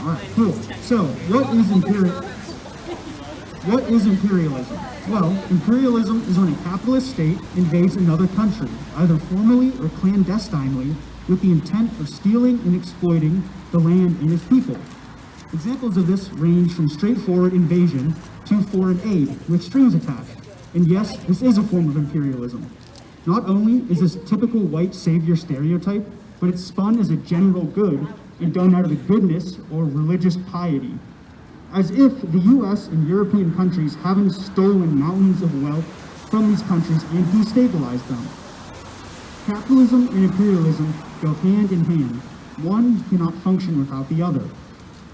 Alright, cool. So, what is imperialism? Well, imperialism is when a capitalist state invades another country, either formally or clandestinely, with the intent of stealing and exploiting the land and its people. Examples of this range from straightforward invasion to foreign aid with strings attached. And yes, this is a form of imperialism. Not only is this typical white savior stereotype, but it's spun as a general good and done out of the goodness or religious piety. As if the US and European countries haven't stolen mountains of wealth from these countries and destabilized them. Capitalism and imperialism go hand in hand. One cannot function without the other.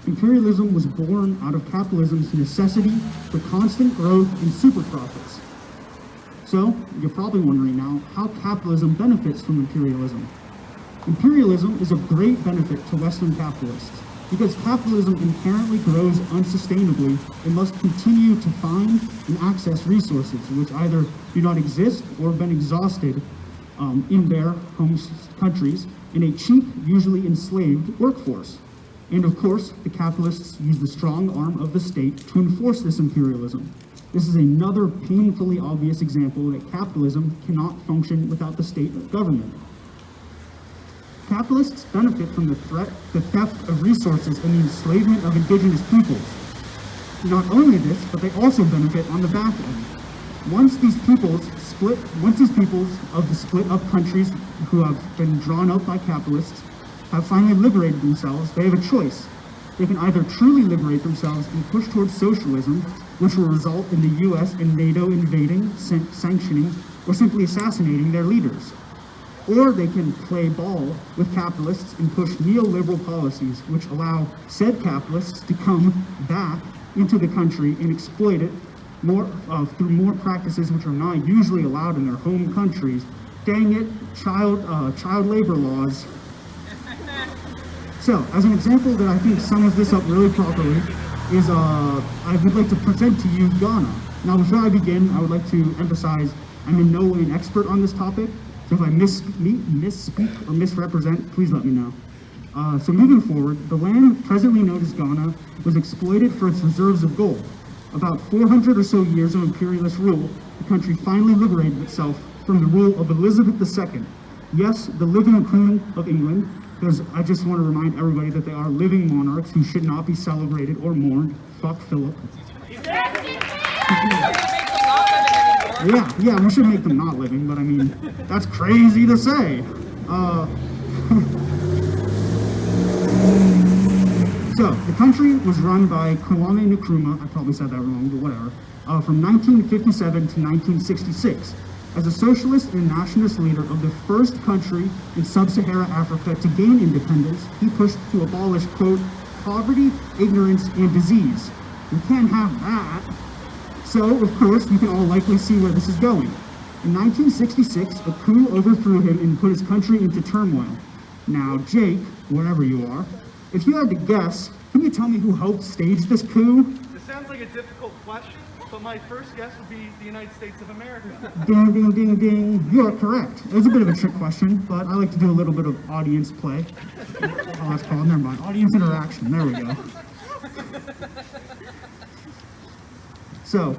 Imperialism was born out of capitalism's necessity for constant growth and super profits. So, you're probably wondering now how capitalism benefits from imperialism. Imperialism is of great benefit to Western capitalists because capitalism inherently grows unsustainably and must continue to find and access resources which either do not exist or have been exhausted in their home countries in a cheap, usually enslaved workforce. And of course, the capitalists use the strong arm of the state to enforce this imperialism. This is another painfully obvious example that capitalism cannot function without the state or government. Capitalists benefit from the theft of resources and the enslavement of indigenous peoples. Not only this, but they also benefit on the back end. Once these peoples of the split up countries who have been drawn up by capitalists have finally liberated themselves, they have a choice. They can either truly liberate themselves and push towards socialism, which will result in the US and NATO invading, sanctioning, or simply assassinating their leaders. Or they can play ball with capitalists and push neoliberal policies, which allow said capitalists to come back into the country and exploit it through more practices which are not usually allowed in their home countries. Dang it, child labor laws. So, as an example that I think sums this up really properly, is I would like to present to you Ghana. Now, before I begin, I would like to emphasize I'm in no way an expert on this topic, so if I misspeak or misrepresent, please let me know. So moving forward, the land presently known as Ghana was exploited for its reserves of gold. About 400 or so years of imperialist rule, the country finally liberated itself from the rule of Elizabeth II. Yes, the living Queen of England, because I just want to remind everybody that they are living monarchs who should not be celebrated or mourned. Fuck Philip. Yeah, we should make them not living, but I mean, that's crazy to say. So, the country was run by Kwame Nkrumah, I probably said that wrong, but whatever, from 1957 to 1966. As a socialist and nationalist leader of the first country in sub-Saharan Africa to gain independence, he pushed to abolish, quote, poverty, ignorance, and disease. We can't have that. So, of course, you can all likely see where this is going. In 1966, a coup overthrew him and put his country into turmoil. Now, Jake, wherever you are, if you had to guess, can you tell me who helped stage this coup? This sounds like a difficult question, but my first guess would be the United States of America. Ding, ding, ding, ding. You are correct. It was a bit of a trick question, but I like to do a little bit of audience play. Oh, that's called, never mind. Audience interaction. There we go. So,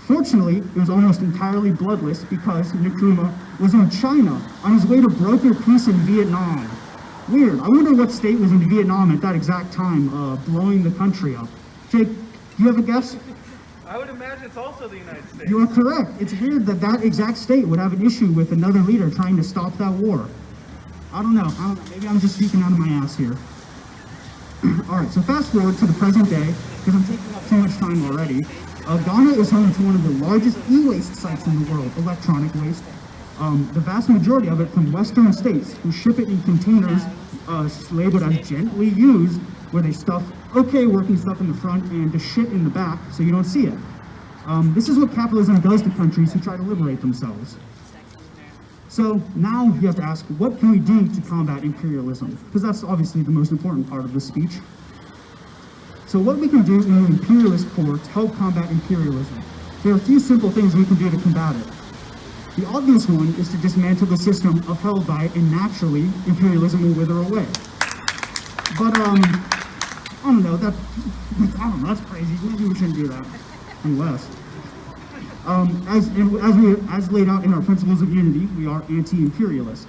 fortunately, it was almost entirely bloodless because Nkrumah was in China on his way to broker peace in Vietnam. Weird. I wonder what state was in Vietnam at that exact time, blowing the country up. Jake, do you have a guess? I would imagine it's also the United States. You are correct. It's weird that that exact state would have an issue with another leader trying to stop that war. I don't know. Maybe I'm just speaking out of my ass here. Alright, so fast forward to the present day, because I'm taking up too much time already. Ghana is home to one of the largest e-waste sites in the world, electronic waste. The vast majority of it from Western states who ship it in containers labeled as gently used, where they stuff okay working stuff in the front and the shit in the back so you don't see it. This is what capitalism does to countries who try to liberate themselves. So now you have to ask, what can we do to combat imperialism? Because that's obviously the most important part of this speech. So what we can do in an imperialist core to help combat imperialism? There are a few simple things we can do to combat it. The obvious one is to dismantle the system upheld by it, and naturally, imperialism will wither away. But I don't know, that's crazy. Maybe we shouldn't do that. Unless. As laid out in our principles of unity, we are anti-imperialist.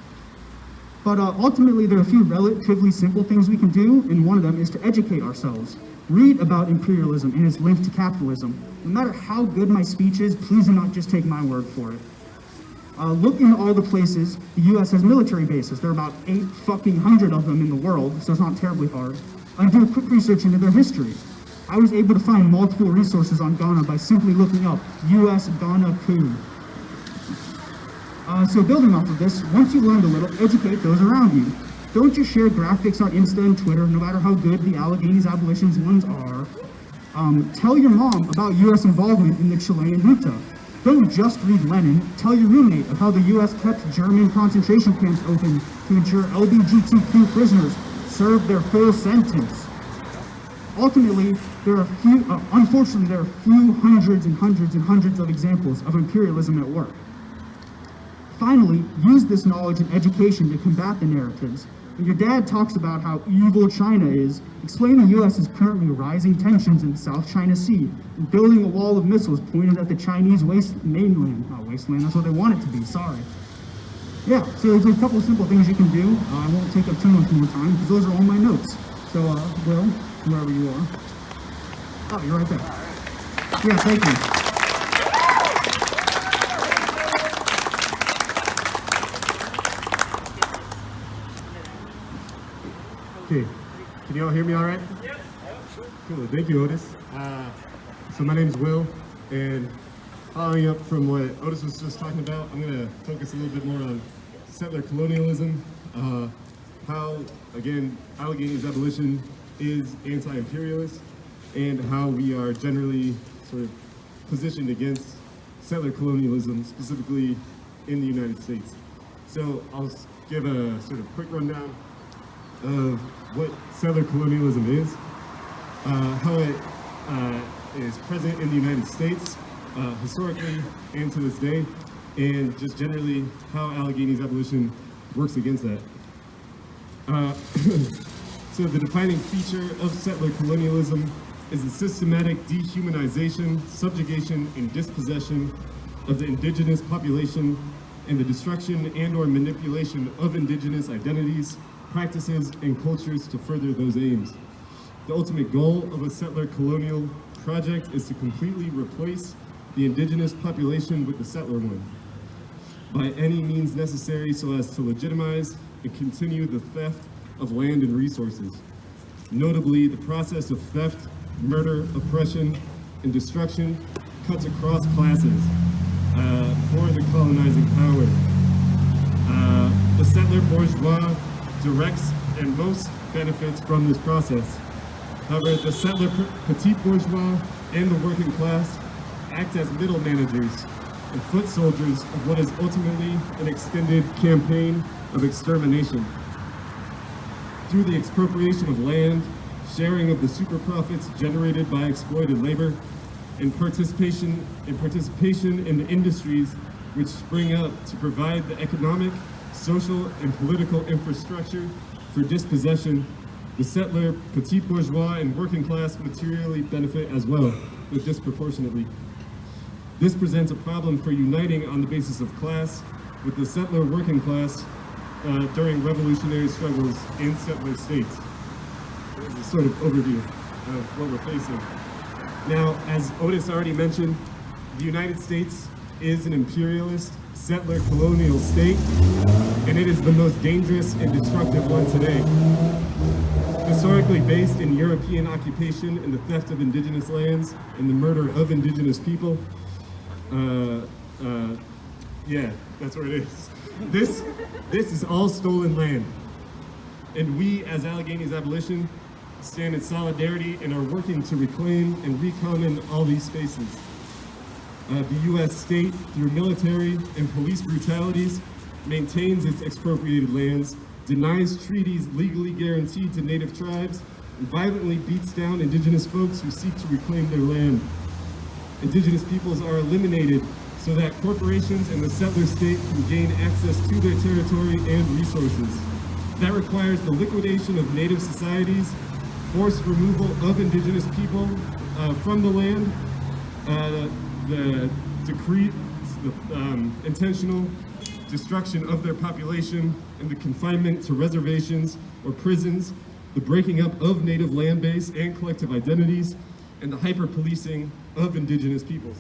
But ultimately, there are a few relatively simple things we can do, and one of them is to educate ourselves. Read about imperialism and its link to capitalism. No matter how good my speech is, please do not just take my word for it. Look into all the places the U.S. has military bases. There are about 800 of them in the world, so it's not terribly hard. And do a quick research into their history. I was able to find multiple resources on Ghana by simply looking up U.S. Ghana coup. So building off of this, once you learned a little, educate those around you. Don't just share graphics on Insta and Twitter, no matter how good the Alleghenies abolitions ones are. Tell your mom about U.S. involvement in the Chilean junta. Don't just read Lenin. Tell your roommate of how the U.S. kept German concentration camps open to ensure LGBTQ prisoners served their full sentence. Ultimately, unfortunately, there are few hundreds and hundreds and hundreds of examples of imperialism at work. Finally, use this knowledge and education to combat the narratives. When your dad talks about how evil China is, explain the U.S. is currently rising tensions in the South China Sea and building a wall of missiles pointed at the Chinese wasteland, that's what they want it to be, sorry. Yeah, so there's a couple of simple things you can do. I won't take up too much more time because those are all my notes. So, Will, wherever you are. Oh, you're right there. Yeah, thank you. Okay, can you all hear me all right? Yes. Cool, thank you, Otis. So my name is Will, and following up from what Otis was just talking about, I'm going to focus a little bit more on settler colonialism, how, again, Alleghenies abolition is anti-imperialist, and how we are generally sort of positioned against settler colonialism, specifically in the United States. So I'll give a sort of quick rundown of what settler colonialism is, how it is present in the United States historically and to this day, and just generally how Alleghenies abolition works against that. So the defining feature of settler colonialism is the systematic dehumanization, subjugation, and dispossession of the indigenous population and the destruction and/or manipulation of indigenous identities, practices, and cultures to further those aims. The ultimate goal of a settler colonial project is to completely replace the indigenous population with the settler one by any means necessary so as to legitimize and continue the theft of land and resources. Notably, the process of theft, murder, oppression, and destruction cuts across classes for the colonizing power. The settler bourgeois directs and most benefits from this process. However, the settler petit bourgeois and the working class act as middle managers and foot soldiers of what is ultimately an extended campaign of extermination. Through the expropriation of land, sharing of the super profits generated by exploited labor, and participation in the industries which spring up to provide the economic, social, and political infrastructure for dispossession, the settler, petit bourgeois, and working class materially benefit as well, but disproportionately. This presents a problem for uniting on the basis of class with the settler working class during revolutionary struggles in settler states. This is a sort of overview of what we're facing. Now, as Otis already mentioned, the United States is an imperialist, settler colonial state, and it is the most dangerous and destructive one today. Historically based in European occupation and the theft of indigenous lands and the murder of indigenous people, yeah, that's where it is. This is all stolen land. And we, as Alleghenies abolition, stand in solidarity and are working to reclaim and recommon all these spaces. The U.S. state, through military and police brutalities, maintains its expropriated lands, denies treaties legally guaranteed to native tribes, and violently beats down indigenous folks who seek to reclaim their land. Indigenous peoples are eliminated so that corporations and the settler state can gain access to their territory and resources. That requires the liquidation of native societies, forced removal of indigenous people from the land, the decree, the intentional destruction of their population, and the confinement to reservations or prisons, the breaking up of native land base and collective identities, and the hyper-policing of indigenous peoples.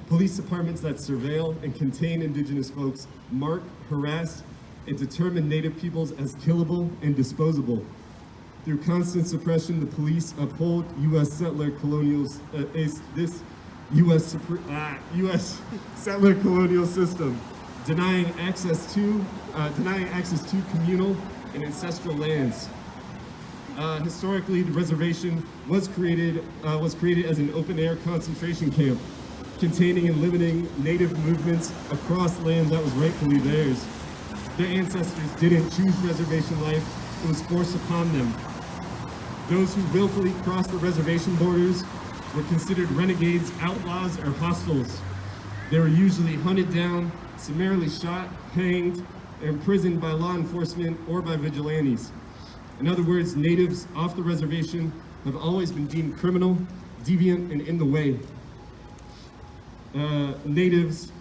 Police departments that surveil and contain indigenous folks mark, harass, and determine native peoples as killable and disposable. Through constant suppression, the police uphold U.S. settler colonials, this U.S. settler colonial system, denying access to communal and ancestral lands. Historically, the reservation was created as an open-air concentration camp, containing and limiting native movements across land that was rightfully theirs. Their ancestors didn't choose reservation life; it was forced upon them. Those who willfully crossed the reservation borders were considered renegades, outlaws, or hostiles. They were usually hunted down, summarily shot, hanged, or imprisoned by law enforcement or by vigilantes. In other words, natives off the reservation have always been deemed criminal, deviant, and in the way. Natives,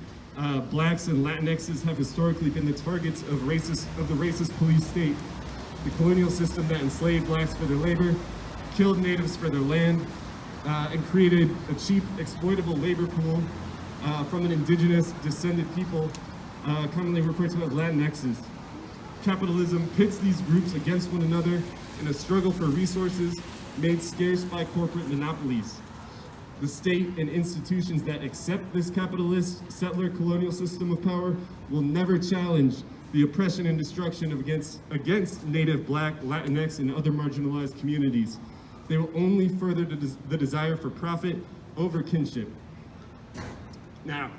blacks, and Latinxes have historically been the targets of the racist police state. The colonial system that enslaved blacks for their labor, killed natives for their land, and created a cheap, exploitable labor pool from an indigenous descended people, commonly referred to as Latinxes. Capitalism pits these groups against one another in a struggle for resources made scarce by corporate monopolies. The state and institutions that accept this capitalist settler colonial system of power will never challenge the oppression and destruction against Native, Black, Latinx, and other marginalized communities. They will only further the desire for profit over kinship. Now,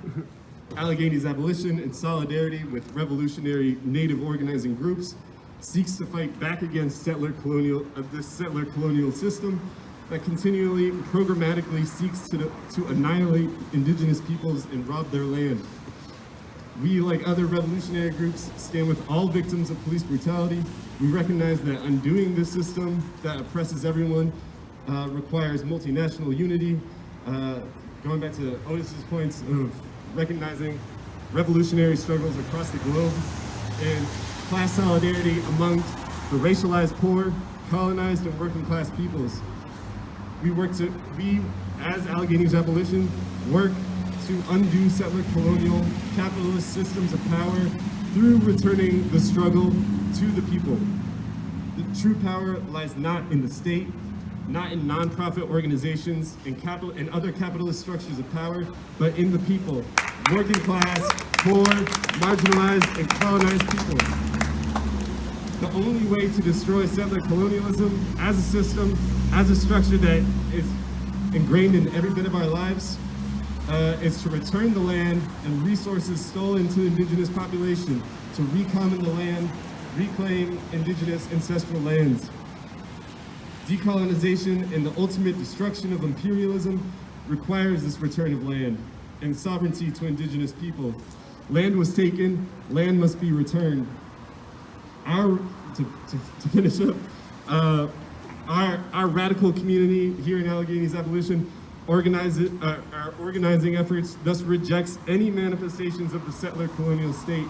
Allegheny's abolition, in solidarity with revolutionary Native organizing groups, seeks to fight back against this settler colonial system that continually and programmatically seeks to annihilate indigenous peoples and rob their land. We, like other revolutionary groups, stand with all victims of police brutality. We recognize that undoing this system that oppresses everyone requires multinational unity. Going back to Otis's points of recognizing revolutionary struggles across the globe and class solidarity among the racialized poor, colonized, and working class peoples. We, as Allegheny's abolition, work to undo settler colonial capitalist systems of power through returning the struggle to the people. The true power lies not in the state, not in nonprofit organizations and other capitalist structures of power, but in the people, working class, poor, marginalized, and colonized people. The only way to destroy settler colonialism as a system, as a structure that is ingrained in every bit of our lives, is to return the land and resources stolen to the indigenous population, to recommon the land, reclaim indigenous ancestral lands. Decolonization and the ultimate destruction of imperialism requires this return of land and sovereignty to indigenous people. Land was taken, land must be returned. To finish up, our radical community here in Allegheny's abolition our organizing efforts thus rejects any manifestations of the settler colonial state.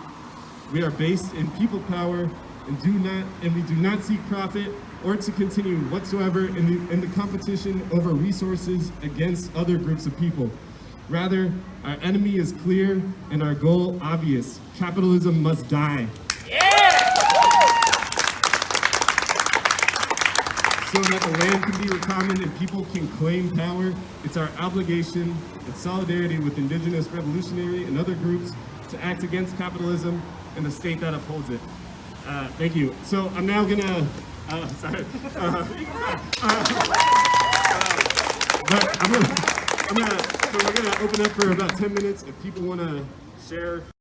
We are based in people power and we do not seek profit or to continue whatsoever in the competition over resources against other groups of people. Rather, our enemy is clear and our goal obvious. Capitalism must die. So that the land can be recommended and people can claim power, it's our obligation in solidarity with indigenous revolutionary and other groups to act against capitalism and the state that upholds it. Thank you. So I'm now gonna, so we're gonna open up for about 10 minutes if people wanna share